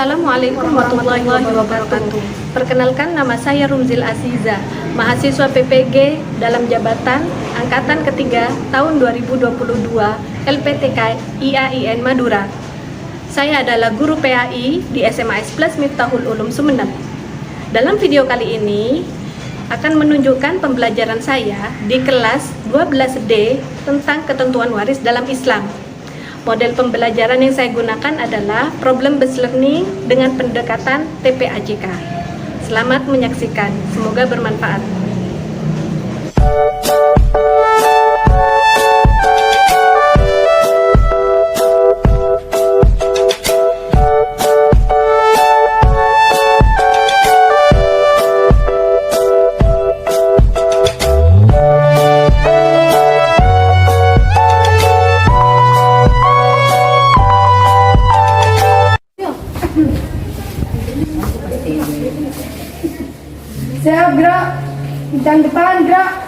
Assalamualaikum warahmatullahi wabarakatuh. Perkenalkan, nama saya Rumzil Aziza, mahasiswa PPG dalam jabatan Angkatan Ketiga tahun 2022 LPTK IAIN Madura. Saya adalah guru PAI di SMAS Plus Miftahul Ulum Sumeneb. Dalam video kali ini akan menunjukkan pembelajaran saya di kelas 12D tentang ketentuan waris dalam Islam. Model pembelajaran yang saya gunakan adalah problem based learning dengan pendekatan TPAJK. Selamat menyaksikan, semoga bermanfaat. Siap, gerak. Bintang depan, gerak.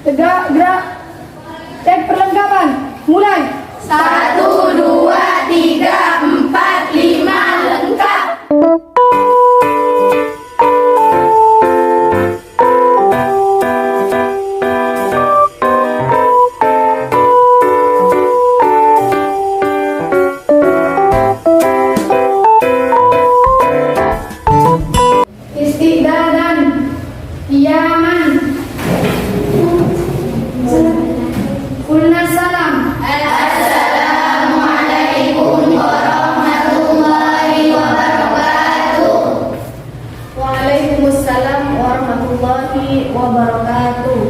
Tegak, gerak. Cek perlengkapan. Mulai. 1, 2, 3, 4, 5, lengkap. Istiqdadan. Yaman. Kulna salam. Assalamualaikum warahmatullahi wabarakatuh. Waalaikumsalam warahmatullahi wabarakatuh.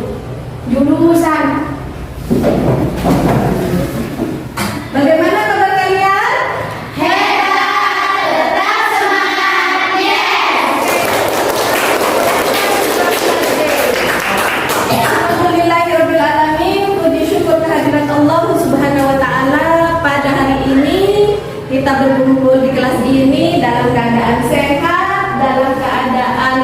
Jurusan. Bagaimana kabar kalian? Hebat, tetap semangat, yes. Alhamdulillahirrahmanirrahim. Puji syukur kehadirat Allah Subhanahu wa Ta'ala. Pada hari ini kita berkumpul di kelas ini dalam keadaan sehat, dalam keadaan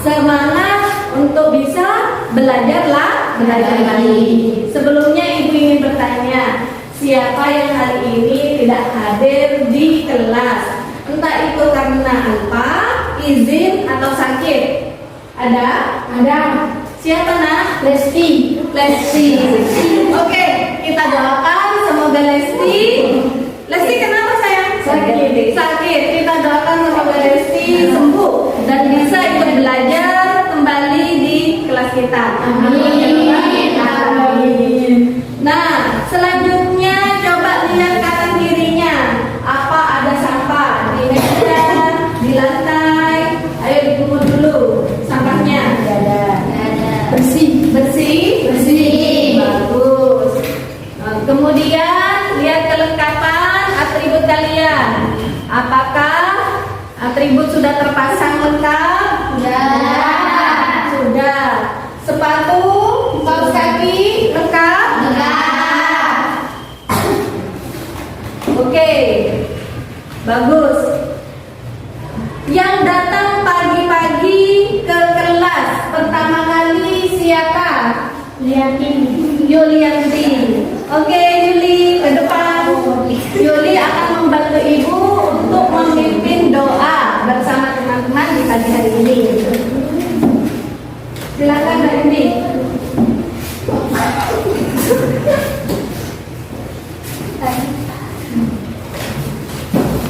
semangat untuk bisa belajar lagi. Sebelumnya ibu ingin bertanya, siapa yang hari ini tidak hadir di kelas? Entah itu karena apa, izin atau sakit. Ada? Siapa nak? Lesti. Oke, kita doakan semoga Lesti kenapa sayang? Sakit. Kita doakan semoga Lesti sembuh dan bisa ikut belajar kembali di kelas kita. Amin. Nah, selanjutnya coba lihat kanan kirinya. Apa ada sampah di meja, di lantai? Ayo dipungut dulu sampahnya. Ada. Bersih. Bagus. Nah, kemudian lihat kelengkapan atribut kalian. Apakah atribut sudah terpasang lengkap? Sudah. Sepatu, kaos kaki lengkap? Oke. Bagus. Yang datang pagi-pagi ke kelas pertama kali siapa? Yulianti. Oke, Yuli ke depan. Yuli akan membantu ibu untuk memimpin doa bersama teman-teman di pagi hari ini. Silakan Mbak Yuli.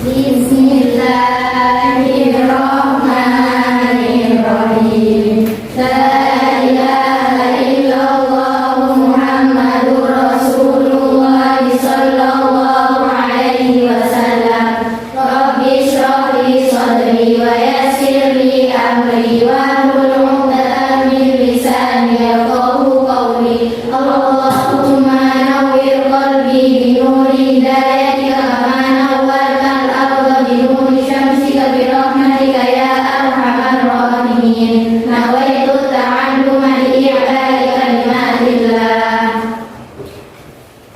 Bismillahirrahmanirrahim. La ilaha illallah Muhammadur Rasulullah sallallahu alaihi wasallam. Rabbi shrah li sadri wa yassir li amri wahlul 'uqdatam min lisani yafqahu qawli. Allahumma nawwir qalbi bi nuri hidayatika kama nawwartal arda bi nuri syamsika bi rahmatika ya arhamar rahimin. Nawaitu ta'alluma li i'la'i kalimatillah.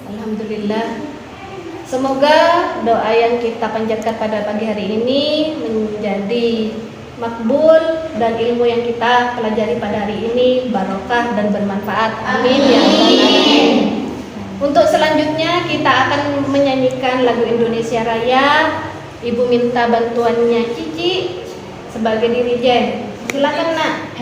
Alhamdulillah. Semoga doa yang kita panjatkan pada pagi hari ini menjadi makbul dan ilmu yang kita pelajari pada hari ini barokah dan bermanfaat. Amin ya rabbal alamin. Untuk selanjutnya kita akan menyanyikan lagu Indonesia Raya. Ibu minta bantuannya Cici sebagai dirijen. Silakan Nak.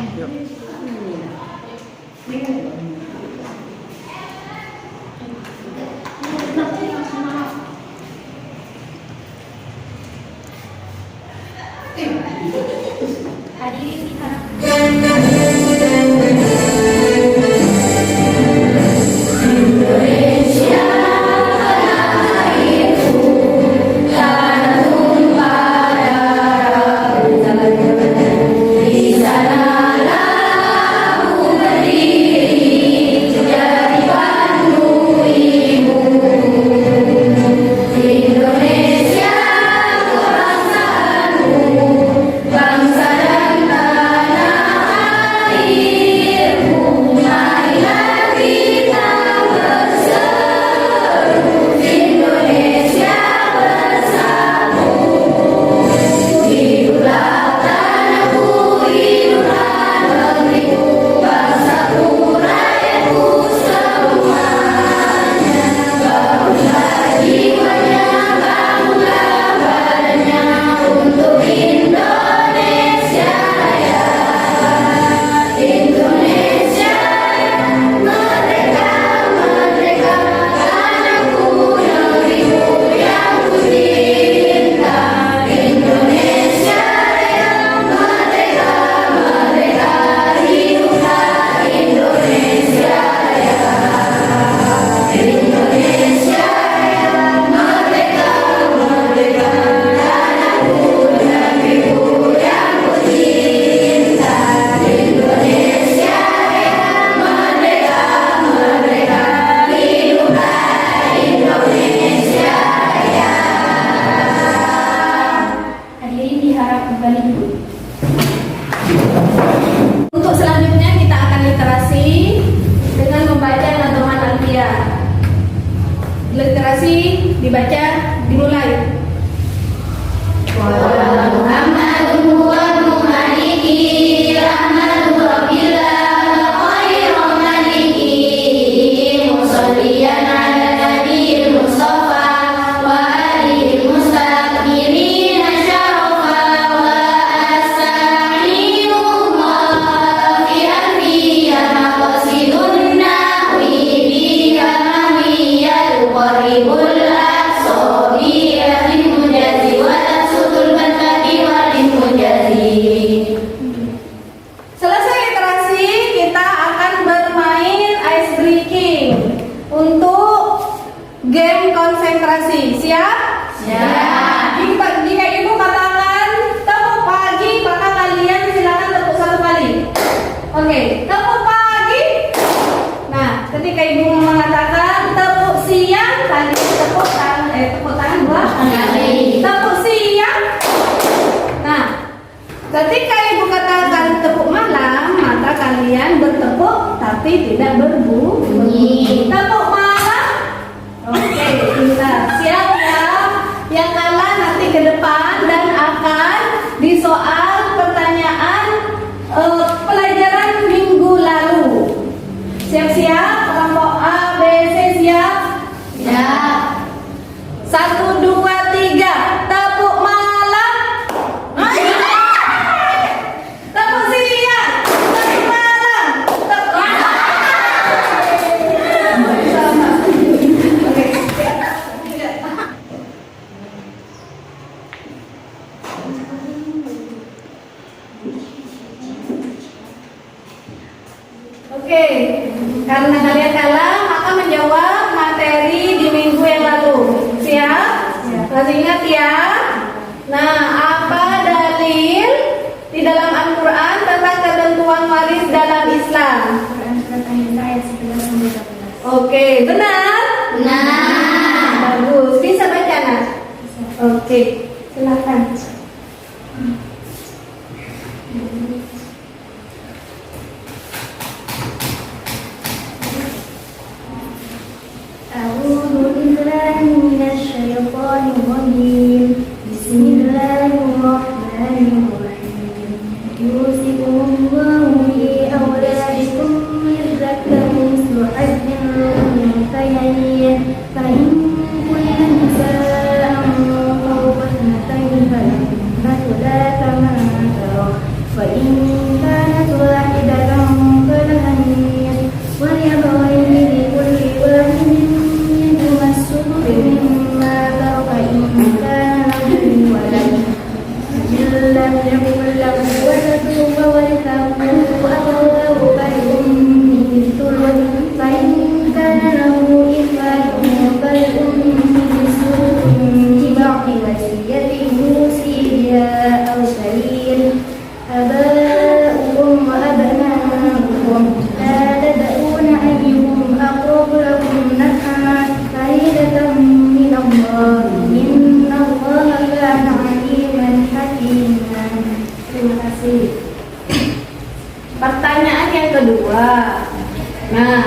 Untuk selanjutnya kita akan literasi dengan membaca nadhaman alfiyah. Literasi dibaca dimulai. Muhammadun huwa maliki rahmatu rabbillah khairu maliki musalliyan ala nabiyil mustafa wa alihi mustakbirin syarafa wa asta'inullah fi alfiyya maqasidun nahwi biha mahiyya tuqarribul aqsabi min mujazi wa tasutul batati wal mujazi. Selesai literasi, kita akan bermain ice breaking untuk game konsentrasi. Siap? Siap. Jika ibu katakan tepuk pagi, maka kalian silakan tepuk satu kali. Oke, tepuk pagi. Nah, ketika ibu mengatakan tepuk siang, kalian tepuk tangan dua kali. Tepuk siang. Nah, ketika ibu katakan tepuk malam, maka kalian bertepuk tapi tidak berbunyi. Tepuk malam. Oke, pintar. Siap ya. Yang kalah nanti ke depan dan akan di soal pertanyaan pelajaran minggu lalu. Siap-siap, kelompok A, B, C siap? Siap. 1, 2, 3. Tepuk malam. Tepuk siang. Tepuk malam. Tepuk sama. Oke. Oke, karena kalian kalah, maka menjawab materi di minggu yang lalu. Siap? Masih ingat ya? Nah, apa dalil di dalam Al-Quran tentang ketentuan waris dalam Islam? Oke, benar? Benar. Bagus, bisa baca Nak? Oke, silakan. A'udzu billahi minasy syaithanir rajim. Bismillahirrahmanirrahim. Yusikumullahu fi awladikum lizzakari mislu hadzil unsayayni بنية موسيا أو سرير آباؤكم وأبناؤكم لا تدرون أيهم أقرب لكم نفعا فريدة من الله إن الله كان عليما حكيما. Terima kasih. Pertanyaan yang kedua. Nah,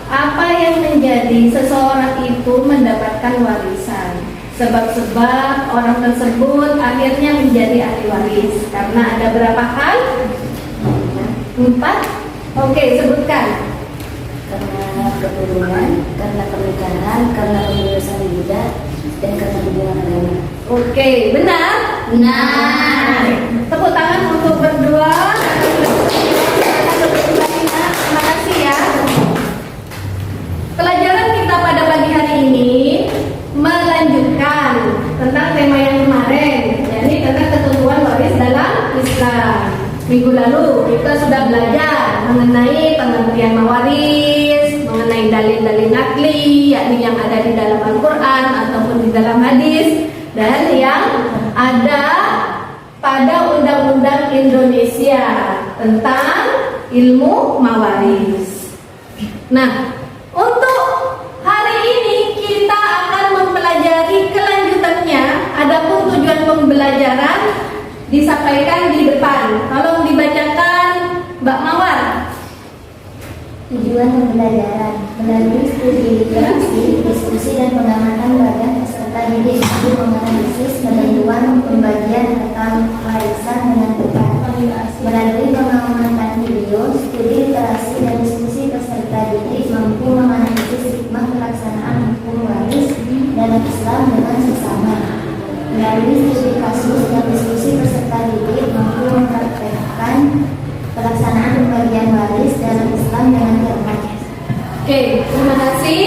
apa yang menjadi seseorang itu mendapatkan warisan? Sebab-sebab orang tersebut akhirnya menjadi ahli waris. Karena ada berapa hal? 4. Oke, sebutkan. Karena keturunan, karena pernikahan, karena pembebasan budak, dan karena hubungan agama. Oke, benar? Benar. Tepuk tangan untuk berdua. Terima kasih ya. Pelajaran kita pada pagi hari ini melanjutkan tentang tema yang kemarin, yakni tentang ketentuan waris dalam Islam. Minggu lalu kita sudah belajar mengenai pengertian mawaris, mengenai dalil-dalil nakli, yakni yang ada di dalam Al-Quran ataupun di dalam hadis, dan yang ada pada Undang-Undang Indonesia tentang ilmu mawaris. Nah, untuk hari ini kita akan mempelajari kelanjutannya. Adapun tujuan pembelajaran disampaikan di depan. Tolong dibacakan Mbak Mawar. Tujuan pembelajaran melalui studi literasi, diskusi dan pengamatan bagian peserta didik untuk menganalisis ketentuan pembagian harta warisan dengan tepat. Melalui pengamatan video, studi literasi dan diskusi peserta didik mampu menganalisis hikmah pelaksanaan hukum waris dalam Islam dengan sesama. Melalui studi kasus dan diskusi peserta didik mampu mempraktekkan pelaksanaan pembagian waris dalam Islam dengan cermat. Oke, terima kasih.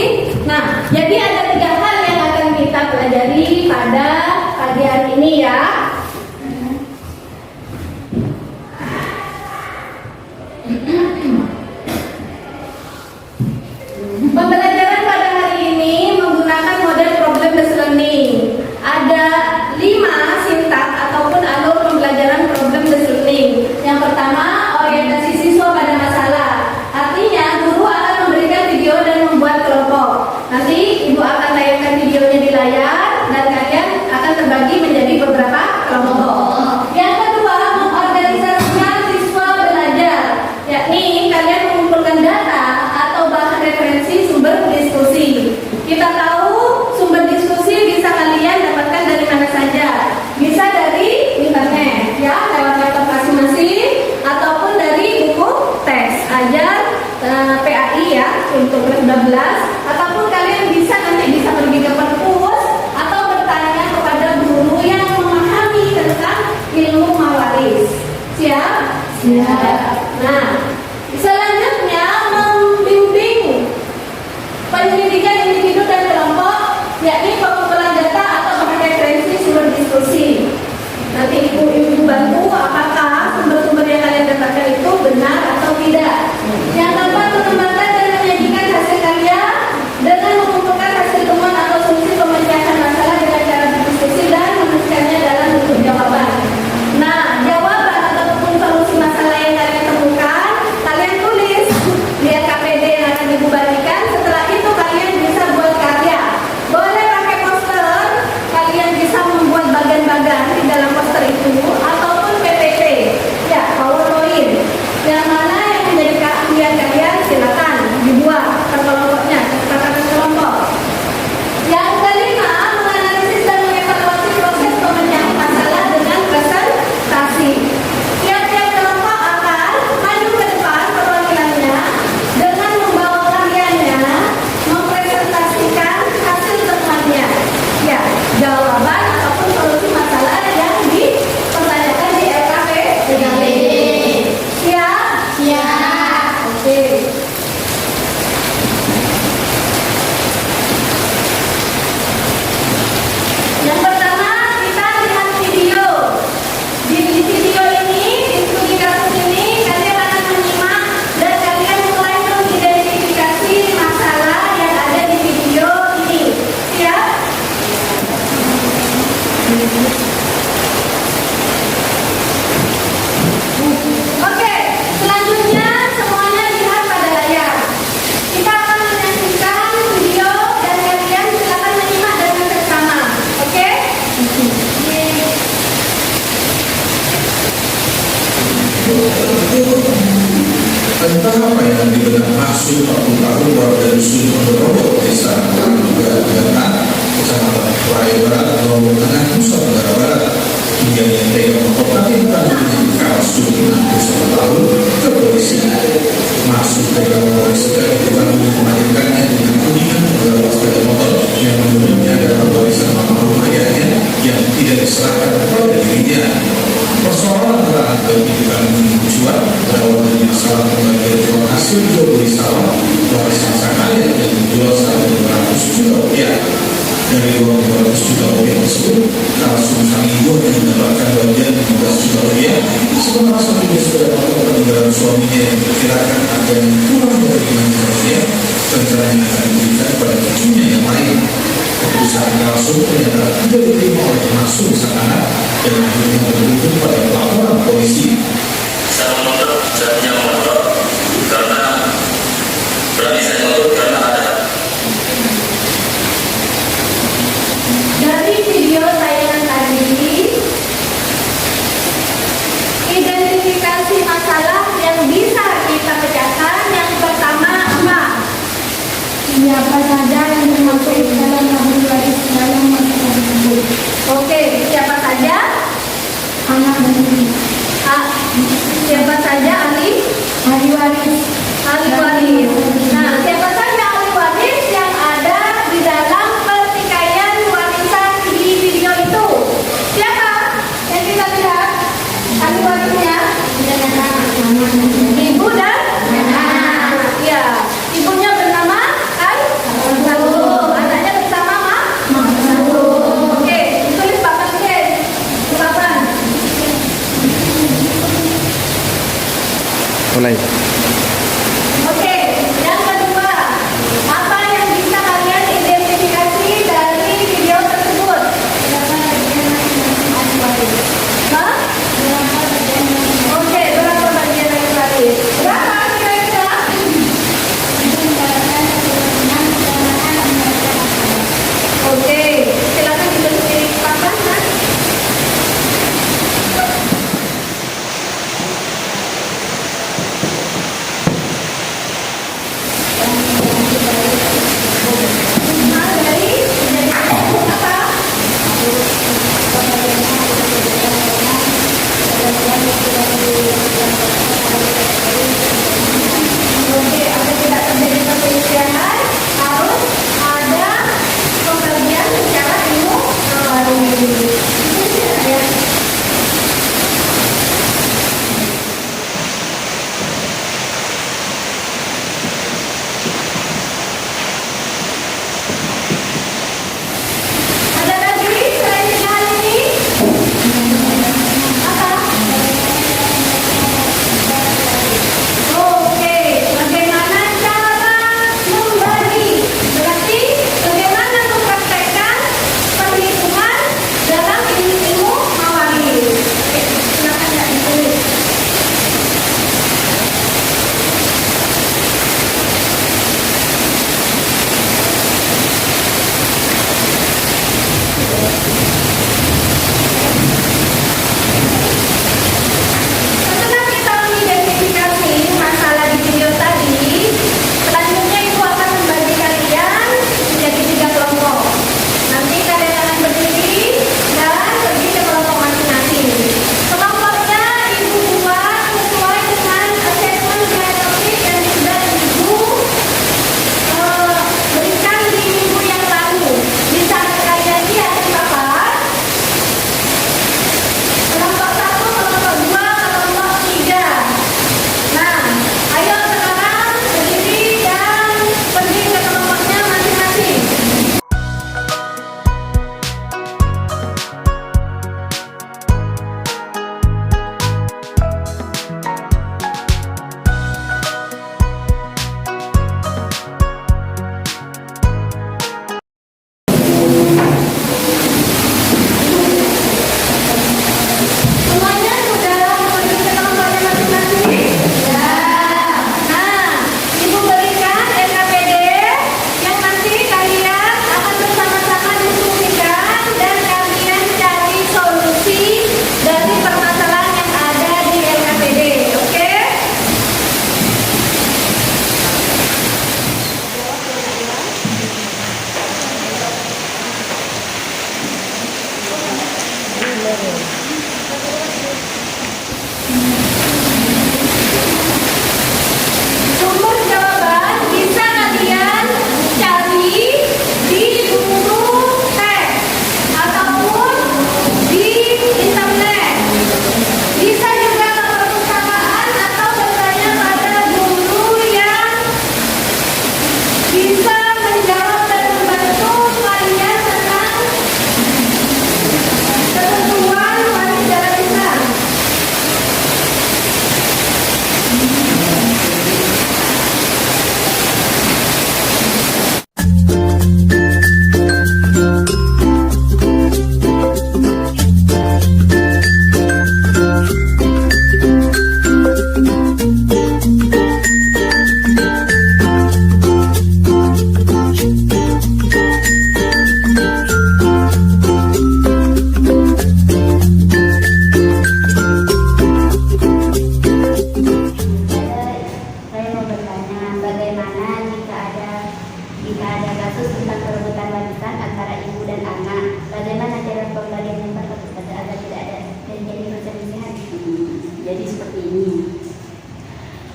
Nah, jadi ada 3 hal yang akan kita pelajari pada pagi hari ini ya. Pembelajaran pada hari ini menggunakan model problem based learning. Ada 5 sintak ataupun alur pembelajaran problem based learning. Yang pertama, orientasi siswa pada masalah. Artinya, guru akan memberikan video dan membuat kelompok. Nanti ibu akan tayangkan videonya di layar dan kalian akan terbagi menjadi beberapa kelompok. Yang kedua, mengorganisasikan siswa belajar, yakni kalian mengumpulkan data atau bahan referensi sumber diskusi. Kita tahu sumber diskusi bisa kalian dapatkan dari mana saja. Bisa dari internet, ya, lewat laptop masing-masing, ataupun dari buku teks ajar PAI ya untuk kelas 12, ataupun kalian bisa nanti bisa pergi ke perpus atau bertanya kepada guru yang memahami tentang ilmu mawaris. Siap? Siap. Nah, selanjutnya membimbing penyelidikan individu dan kelompok, yakni pengumpulan data atau referensi sumber diskusi. Nanti ibu-ibu bantu apakah sumber-sumber yang kalian dapatkan itu benar atau tidak. Yang keempat, mengembangkan dan menyajikan hasil karya dengan mengumpulkan hasil temuan atau solusi pemecahan masalah dengan cara berdiskusi dan menuliskannya dalam bentuk jawaban. Nah, jawaban ataupun solusi masalah yang kalian temukan Oke, selanjutnya semuanya lihat pada layar. Kita akan menyaksikan video dan kalian silakan menyimak dengan seksama. Oke? Tentang apa yang dibenak maksud 40 tahun warga dusun Pondorogo, desa Karangga, Kecamatan Kurai Barat, Lombok Tengah, Nusa Tenggara Barat, hingga yang tega mengkompati menjadi kasus 61 tahun ke polisi. Maksud tega mempolisikan bukan melahirkannya dengan tudingan menggawas sepeda motor yang menurutnya adalah warisan almarhum ayahnya yang tidak diserahkan kepada dirinya. Persoalan antara kehidupan mencuat berawal dari masalah pembagian uang hasil jual beli sawah warisan sang ayah yang dijual Rp1.200 juta. Dari uang Rp200 juta tersebut, langsung sang ibu yang mendapatkan bagian Rp15 juta, sementara sang ibu sepeda motor peninggalan suaminya yang diperkirakan harganya kurang dari Rp5 juta, rencananya akan diberikan kepada cucunya yang lain. Keputusan langsung ternyata tidak diterima oleh langsung sang anak dan akhirnya berujung pada laporan polisi. Saya motor, saya punya motor karena berani saya motor karena ada. Dari video tayangan tadi, identifikasi masalah yang bisa kita pecahkan. Yang pertama apa? Siapa saja yang termasuk dalam ahli waris dalam masalah tersebut? Oke, siapa saja? Anak dan ibu. Siapa saja ahli? Ahli waris. Ahli waris. Nah, siapa saja ahli waris yang ada di dalam pertikaian warisan di video itu? Siapa yang kita lihat? Ahli warisnya? Ibu dan anak. Ya, ibunya bernama anaknya bersama Oke, tulis papan papan. Mulai. Oke, yang kedua, apa yang bisa kalian identifikasi dari video tersebut? Hah? Oke, berapa bagian yang waris? Berapa kira-kira? Oke, silakan ditulis di papan. Mas.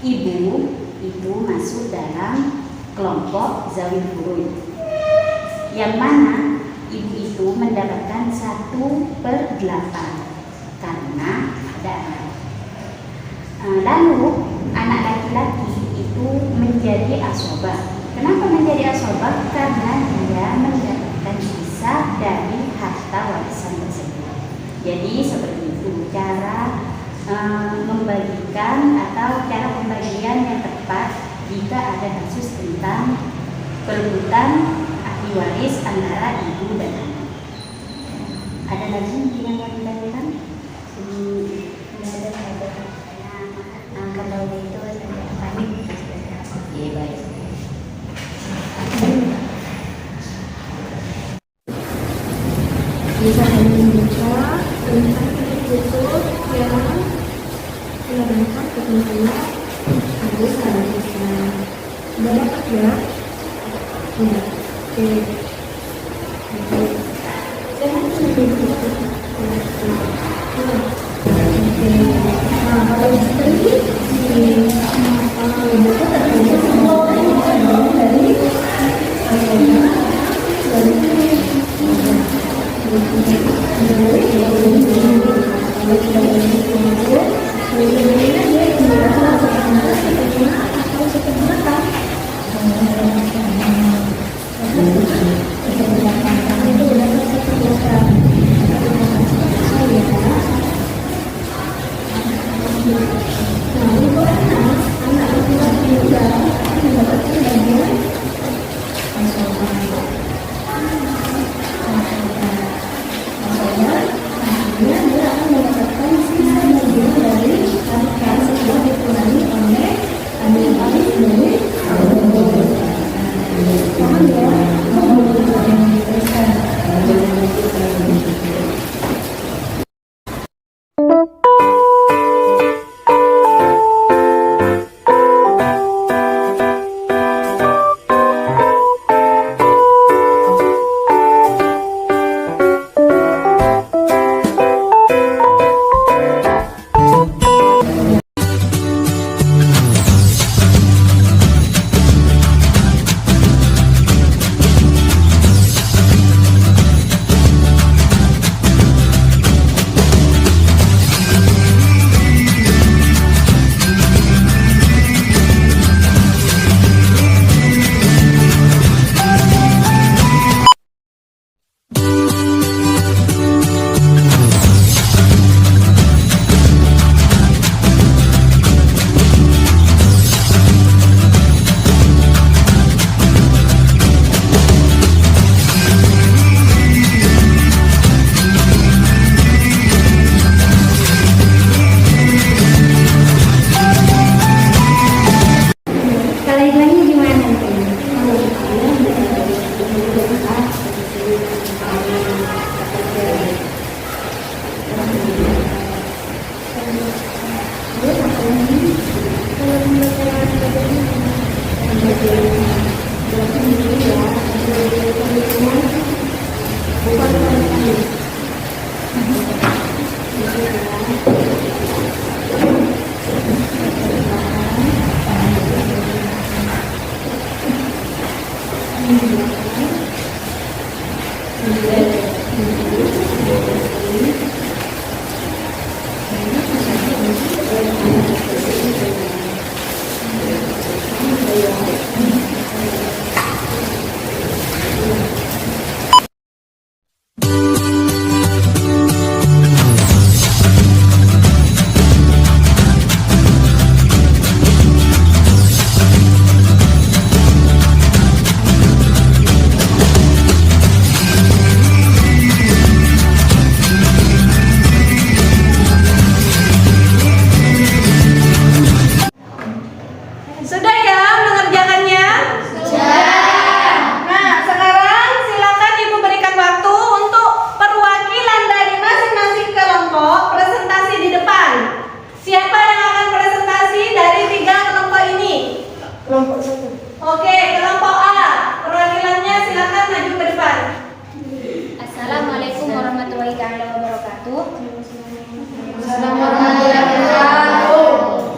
ibu itu masuk dalam kelompok zawil furud, yang mana ibu itu mendapatkan 1/8 karena ada anak. Lalu anak laki-laki itu menjadi asobah. Kenapa menjadi asobah? Karena dia mendapatkan sisa dari harta warisan tersebut. Jadi seperti itu cara membagikan atau cara pembagian yang tepat jika ada kasus tentang perebutan ahli waris antara ibu dan anak. Ada lagi yang mau ditanyakan? Tidak ada. Nah, kalau itu saya panik. Iya, baik. Bisa membaca tentang khusus yang menambahkan ketentuan harus harusnya. Sudah dapat ya? Ya. Oke. Saya lebih nah, kalau tadi di buku tertulis semua dari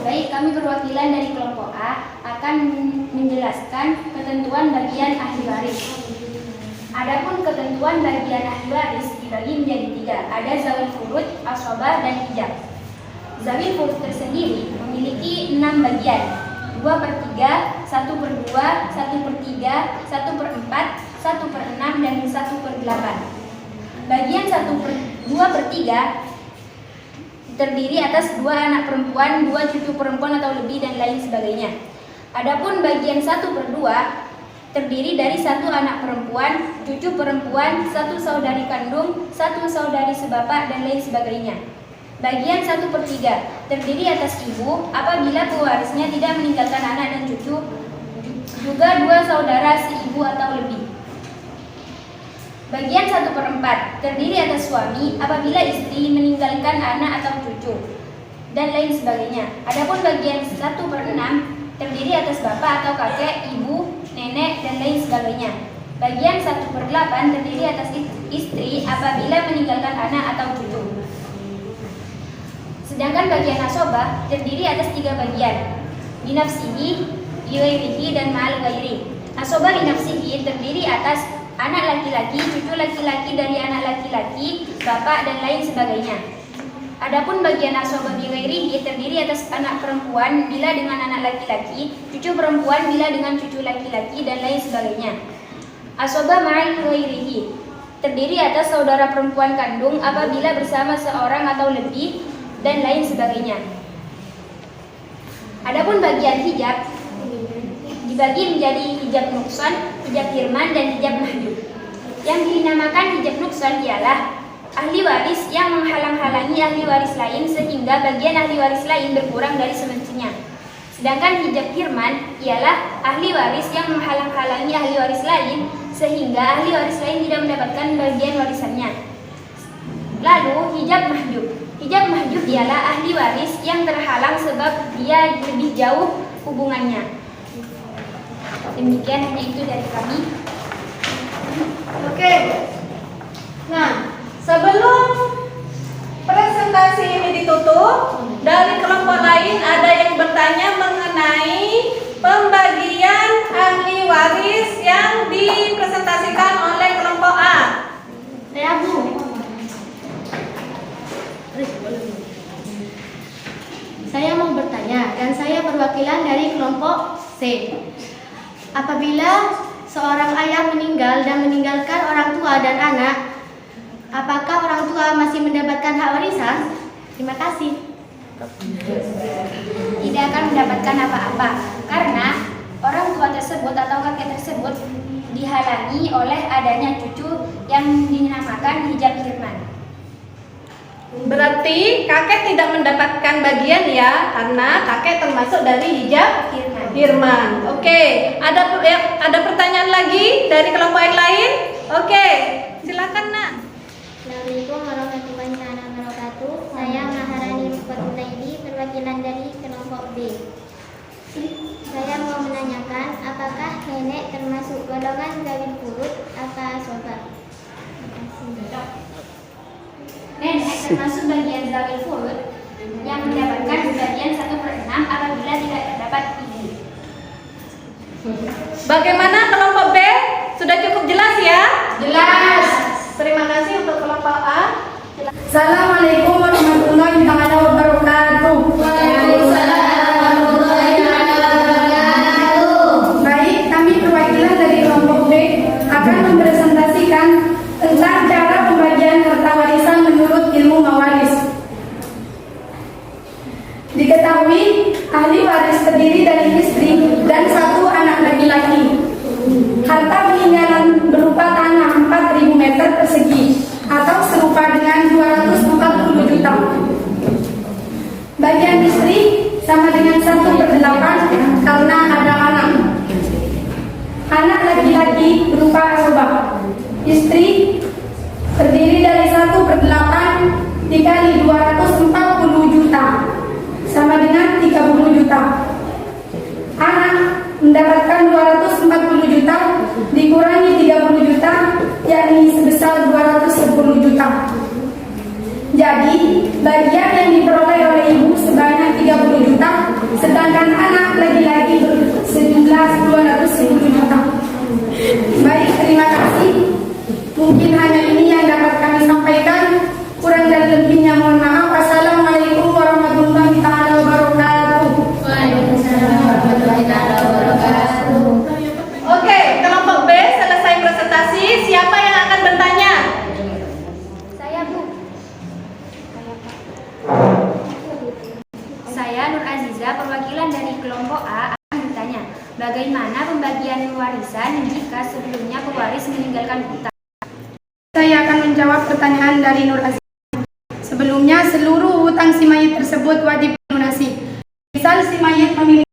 Baik, kami perwakilan dari kelompok menjelaskan ketentuan bagian ahli waris. Adapun ketentuan bagian ahli waris dibagi menjadi 3. Ada zawil furud, ashabah, dan hijab. Zawil furud tersendiri memiliki 6 bagian: 2/3, 1/2, 1/3, 1/4, 1/6, dan 1/8. Bagian 2/3 terdiri atas 2 anak perempuan, 2 cucu perempuan atau lebih, dan lain sebagainya. Adapun bagian 1/2 terdiri dari 1 anak perempuan, cucu perempuan, 1 saudari kandung, 1 saudari sebapak, dan lain sebagainya. Bagian 1/3 terdiri atas ibu apabila pewarisnya tidak meninggalkan anak dan cucu, juga 2 saudara seibu atau lebih. Bagian 1/4 terdiri atas suami apabila istri meninggalkan anak atau cucu, dan lain sebagainya. Adapun bagian 1/6 terdiri atas bapak atau kakek, ibu, nenek, dan lain sebagainya. Bagian 1/8 terdiri atas istri apabila meninggalkan anak atau cucu. Sedangkan bagian asobah terdiri atas 3 bagian: binafsihi, biwairihi, dan ma'al wairi. Asobah binafsihi terdiri atas anak laki-laki, cucu laki-laki dari anak laki-laki, bapak, dan lain sebagainya. Adapun bagian asobah biwairihi terdiri atas anak perempuan bila dengan anak laki-laki, cucu perempuan bila dengan cucu laki-laki, dan lain sebagainya. Asobah ma'al wairihi terdiri atas saudara perempuan kandung apabila bersama seorang atau lebih, dan lain sebagainya. Adapun bagian hijab dibagi menjadi hijab nuksan, hijab hirman, dan hijab mahjub. Yang dinamakan hijab nuksan ialah ahli waris yang menghalang-halangi ahli waris lain sehingga bagian ahli waris lain berkurang dari semestinya. Sedangkan hijab hirman ialah ahli waris yang menghalang-halangi ahli waris lain sehingga ahli waris lain tidak mendapatkan bagian warisannya. Lalu hijab mahjub. Hijab mahjub ialah ahli waris yang terhalang sebab dia lebih jauh hubungannya. Demikian, hanya itu dari kami. Oke. Nah, sebelum presentasi ini ditutup, dari kelompok lain ada yang bertanya mengenai pembagian ahli waris yang dipresentasikan oleh kelompok A. Saya Bu. Saya mau bertanya dan saya perwakilan dari kelompok C. Apabila seorang ayah meninggal dan meninggalkan orang tua dan anak, apakah orang tua masih mendapatkan hak warisan? Terima kasih. Tidak akan mendapatkan apa-apa karena orang tua tersebut atau kakek tersebut dihalangi oleh adanya cucu yang dinamakan hijab hirman. Berarti kakek tidak mendapatkan bagian ya, karena kakek termasuk dari hijab hirman. Oke, ada pertanyaan lagi dari kelompok yang lain? Oke, silakan Nak. Assalamualaikum warahmatullahi wabarakatuh. Saya Maharani Rufat-Utaidi, perwakilan dari kelompok B. Saya mau menanyakan, apakah nenek termasuk golongan zawil furud atau asobah? Nenek termasuk bagian zawil furud yang mendapatkan bagian 1/6 apabila tidak terdapat ibu. Bagaimana kelompok B? Sudah cukup jelas ya? Jelas. Terima kasih untuk kelompok A. Assalamualaikum warahmatullahi wabarakatuh. Baik, kami perwakilan dari kelompok B akan mempresentasikan tentang cara pembagian harta warisan menurut ilmu mawaris. Diketahui ahli waris terdiri dari istri dan 1 anak laki-laki. Harta peninggalan berupa tanah 4.000 meter persegi atau serupa dengan 240 juta. Bagian istri sama dengan 1/8 karena ada anak. Anak laki-laki berupa asobah. Istri terdiri dari 1/8 dikali 240 juta sama dengan 30 juta. Anak mendapatkan 240 juta dikurangi 30 juta, yakni sebesar 210 juta. Jadi, bagian yang diperoleh oleh ibu sebanyak 30 juta, sedangkan anak lagi-lagi sejumlah jelas 210 juta. Baik, terima kasih. Mungkin hanya ini yang dapat kami sampaikan. Kurang dan lebihnya mohon maaf. Assalamualaikum warahmatullahi taala wabarakatuh. Waalaikumsalam warahmatullahi wabarakatuh. Oke, kelompok B selesai presentasi. Siapa yang akan bertanya? Saya Bu. Saya Nur Aziza, perwakilan dari kelompok A akan bertanya, bagaimana pembagian warisan jika sebelumnya pewaris meninggalkan utang? Saya akan menjawab pertanyaan dari Nur Aziz. Sebelumnya, seluruh hutang si mayit tersebut wajib dilunasi. Misal si mayit memiliki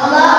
Allah